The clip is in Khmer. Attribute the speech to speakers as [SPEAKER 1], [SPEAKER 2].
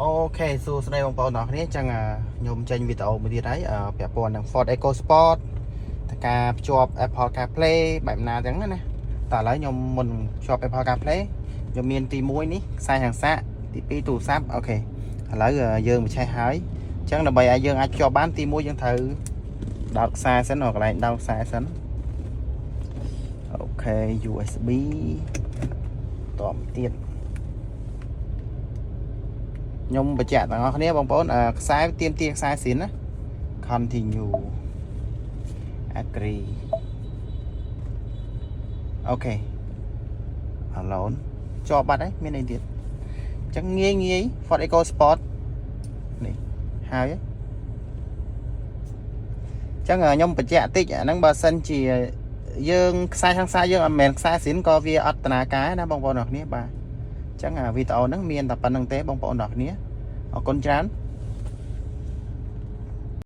[SPEAKER 1] Ok សួស្តីបងប្អូនអរគ្នាចឹងខ្ញុំចេញវីដេអូមួយទៀតហើយពាក់ព័ន្ធនឹង Ford EcoSport តការភ្ជាប់ Apple CarPlay បែបណាចឹងណាតែឥឡូវខ្ញុំមុនភ្ជាប់ Apple CarPlay ខ្ញុំមានទី1នេះខ្សែហង្សាទី2ទូរស័ព្ទអូខេឥឡូវយើងបញ្ឆេះហើយចឹងដើម្បីឲ្យយើងអាចភ្ជាប់បានទី1យើងត្រូវដោតខ្សែសិនកន្លែងដោតខ្សែសិនអូខេ USB តបទៀតខ្ញុំបញ្ជាក់ទាំងអស់គ្នាបងប្អូនខ្សែទៀមទាខ្សែស៊ីនណា continue agree អូខេ alone ជាប់បាត់ហើយមានអីទៀតអញ្ចឹងងាយ Ford EcoSport នេះហើយអញ្ចឹងខ្ញុំបញ្ជាក់តិចអាហ្នឹងបើសិនជាយើងខ្សែខាងខ្សែយើងអត់មែនខ្សែស៊ីនក៏វាអត់ដំណើរការណាបងប្អូនអរគ្នាបាទអញ្ចឹងវីដេអូហ្នឹងមានតែប៉ុណ្្នឹងទេបងប្អូនអរគ្នាអរគុណច្រើន